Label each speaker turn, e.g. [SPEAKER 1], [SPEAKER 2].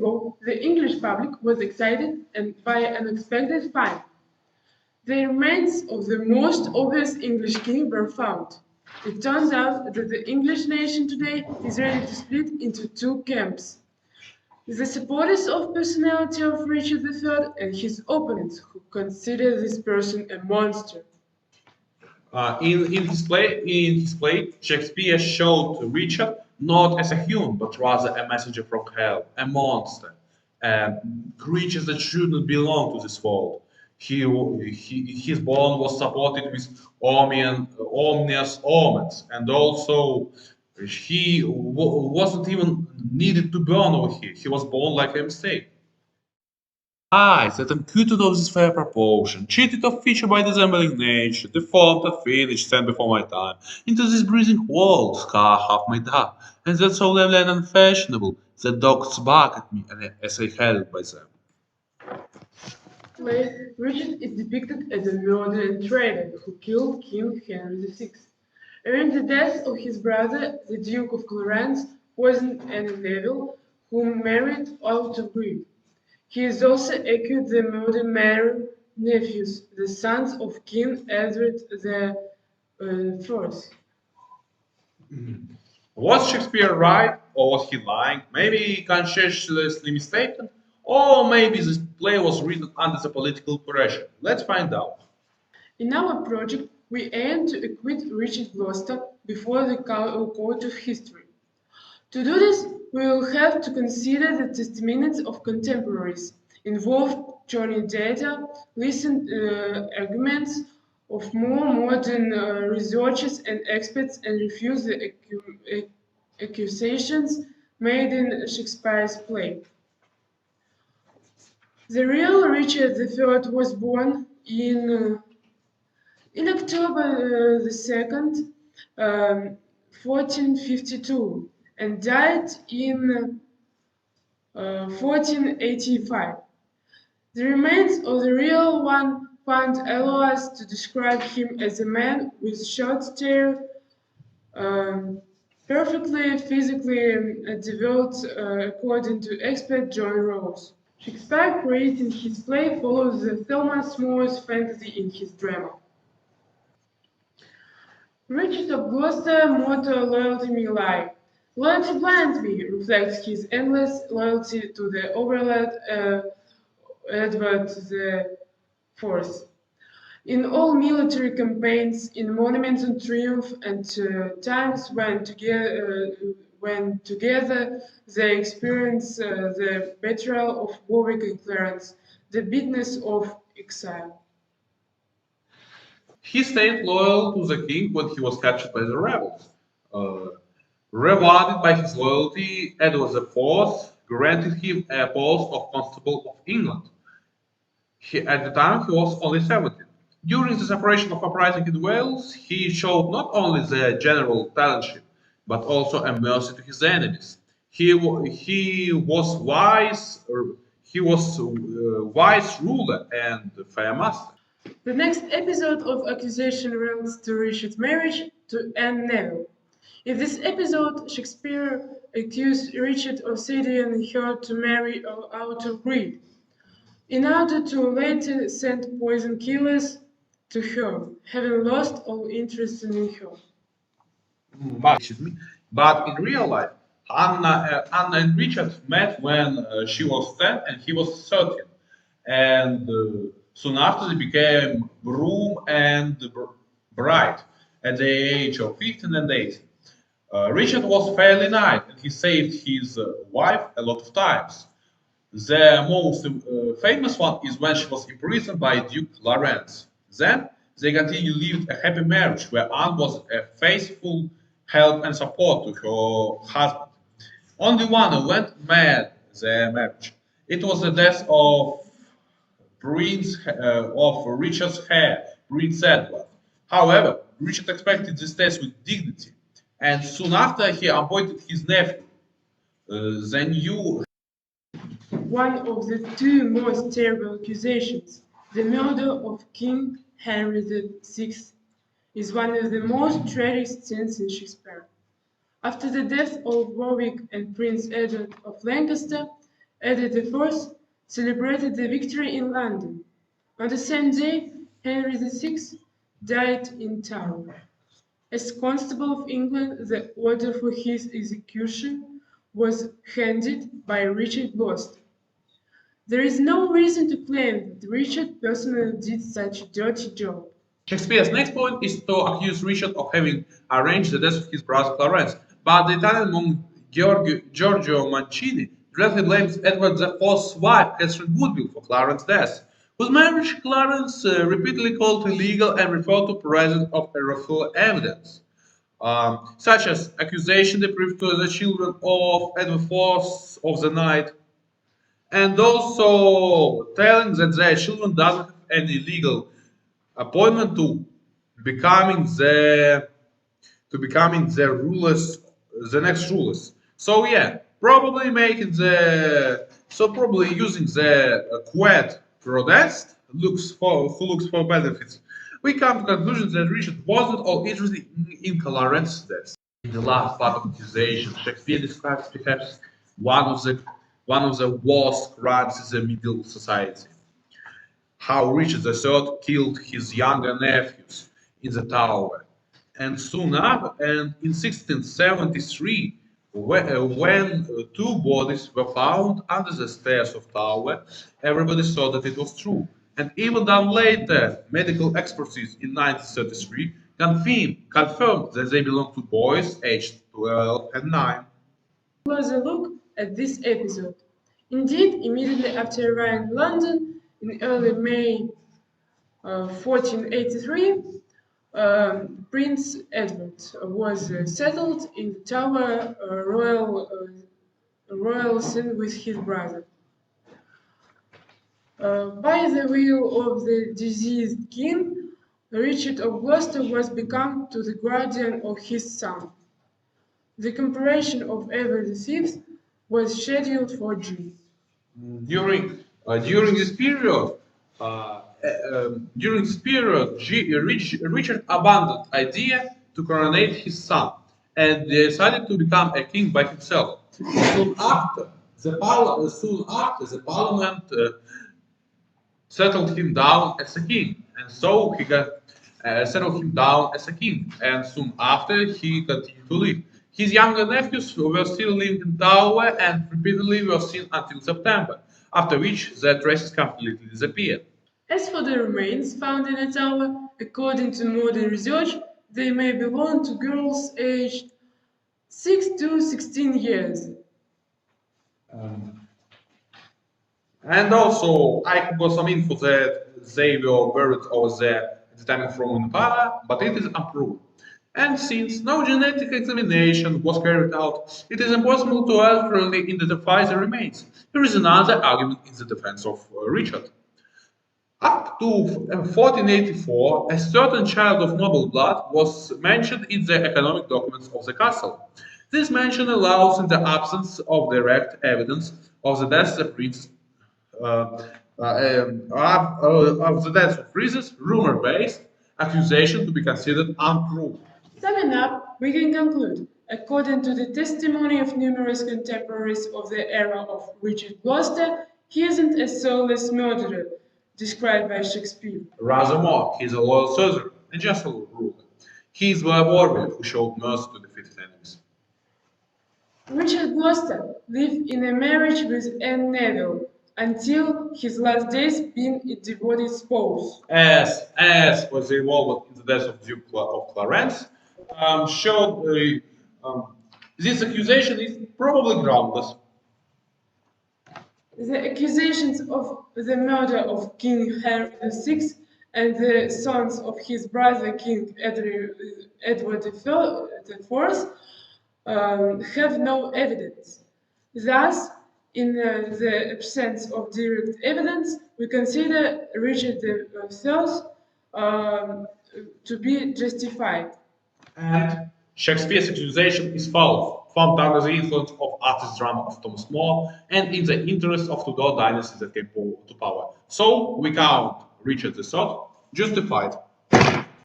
[SPEAKER 1] ago, the English public was excited and by an unexpected find. The remains of the most obvious English king were found. It turns out that the English nation today is ready to split into two camps. The supporters of personality of Richard III and his opponents who consider this person a monster.
[SPEAKER 2] In his play, Shakespeare showed Richard not as a human, but rather a messenger from hell, a monster, a creature that shouldn't belong to this world. His bond was supported with ominous omens, and also wasn't even needed to burn over here. He was born like a mistake. Eyes that imputed of this fair proportion, cheated of feature by dissembling nature, deformed and finished, sent before my time, into this breathing world, scar half made up, and that so lovely and unfashionable, that dogs bark at me as I held by them.
[SPEAKER 1] Play, Richard is depicted as a murderer and traitor who killed King Henry VI. During the death of his brother, the Duke of Clarence, poisoned an devil whom married out of greed. He is also accused the murder married nephews, the sons of King Edward the First.
[SPEAKER 2] Was Shakespeare right, or was he lying? Maybe conscientiously mistaken? Or maybe this play was written under the political pressure. Let's find out.
[SPEAKER 1] In our project, we aim to acquit Richard Gloucester before the court of history. To do this, we will have to consider the testimonies of contemporaries, involve journey data, listen arguments of more modern researchers and experts, and refuse the accusations made in Shakespeare's play. The real Richard III was born in October the 2nd, 1452, and died in 1485. The remains of the real one found allow us to describe him as a man with short hair, um, perfectly physically developed according to expert John Rose. Shakespeare creating his play follows the Thelma's Moore's fantasy in his drama. Richard of Gloucester motto loyalty me lie. Loyalty blinds me reflects his endless loyalty to the overlord Edward the Fourth. In all military campaigns, in monuments and triumph, and times when together they experience the betrayal of Warwick and Clarence, the bitterness of exile.
[SPEAKER 2] He stayed loyal to the king when he was captured by the rebels. Uh, Rewarded by his loyalty, Edward IV granted him a post of Constable of England. At the time, he was only 17. During the separation of uprising in Wales, he showed not only the general talentship, but also a mercy to his enemies. He was wise ruler and fair master.
[SPEAKER 1] The next episode of accusation relates to Richard's marriage to Anne Neville. In this episode, Shakespeare accused Richard of seducing her to marry out of greed, in order to later send poison killers to her, having lost all interest in her.
[SPEAKER 2] Excuse me. But in real life, Anna and Richard met when she was 10 and he was 13. And soon after, they became groom and bride at the age of 15 and 18. Richard was fairly nice and he saved his wife a lot of times. The most famous one is when she was imprisoned by Duke Clarence. Then they continued living a happy marriage where Anne was a faithful help and support to her husband. Only one went mad the marriage. It was the death of Richard's heir, Prince Edward. However, Richard expected this death with dignity, and soon after he appointed his nephew, the new.
[SPEAKER 1] One of the two most terrible accusations, the murder of King Henry VI, is one of the most tragic scenes in Shakespeare. After the death of Warwick and Prince Edward of Lancaster, Edward IV celebrated the victory in London. On the same day, Henry VI died in Tower. As Constable of England, the order for his execution was handed by Richard Gloucester. There is no reason to claim that Richard personally did such a dirty job.
[SPEAKER 2] Shakespeare's next point is to accuse Richard of having arranged the death of his brother Clarence, but the Italian monk Giorgio Mancini directly blames Edward IV's wife Catherine Woodville for Clarence's death, whose marriage Clarence repeatedly called illegal and referred to presence of Erophil evidence, such as accusation they proved to the children of Edward IV of the night, and also telling that their children doesn't have any legal appointment to becoming the rulers, the next rulers. So yeah, probably using the quad protest who looks for benefits. We come to conclusion that Richard wasn't all interested in Clarence's death. In the last part of accusation, Shakespeare describes perhaps one of the worst crimes in the medieval society. How Richard III killed his younger nephews in the Tower. And soon after, and in 1673, when two bodies were found under the stairs of Tower, everybody thought that it was true. And even done later, medical expertise in 1933 confirmed that they belonged to boys aged 12 and 9.
[SPEAKER 1] Closer look at this episode. Indeed, immediately after arriving in London in early May 1483, Prince Edward was settled in the Tower royal sin with his brother. By the will of the deceased king, Richard of Gloucester was become to the guardian of his son. The comparison of Edward VI was scheduled for June.
[SPEAKER 2] During this period, Richard abandoned idea to coronate his son and decided to become a king by himself. Soon after, the parliament settled him down as a king, and so he got settled him down as a king. And soon after, he continued to live. His younger nephews were still living in Tower and repeatedly were seen until September, after which their traces completely disappeared.
[SPEAKER 1] As for the remains found in the Tower, according to modern research, they may belong to girls aged 6 to 16 years.
[SPEAKER 2] And also, I got some info that they were buried over there at the time of Roman Empire, but it is unproven. And since no genetic examination was carried out, it is impossible to accurately identify the remains. There is another argument in the defense of Richard. Up to 1484, a certain child of noble blood was mentioned in the economic documents of the castle. This mention allows, in the absence of direct evidence of the deaths of princes, rumor-based accusation to be considered unproven.
[SPEAKER 1] Summing up, we can conclude, according to the testimony of numerous contemporaries of the era of Richard Gloucester, he isn't a soulless murderer described by Shakespeare.
[SPEAKER 2] Rather more, he is a loyal soldier and just a ruler. He is the warrior who showed mercy to defeated enemies.
[SPEAKER 1] Richard Gloucester lived in a marriage with Anne Neville until his last days being a devoted spouse.
[SPEAKER 2] As was the involvement in the death of Duke of Clarence, this accusation is probably groundless.
[SPEAKER 1] The accusations of the murder of King Henry VI and the sons of his brother King Edward IV have no evidence. Thus, in the absence of direct evidence, we consider Richard III to be justified.
[SPEAKER 2] And Shakespeare's accusation is false, formed under the influence of artist drama of Thomas More and in the interest of Tudor dynasty that came to power. So we count Richard III justified.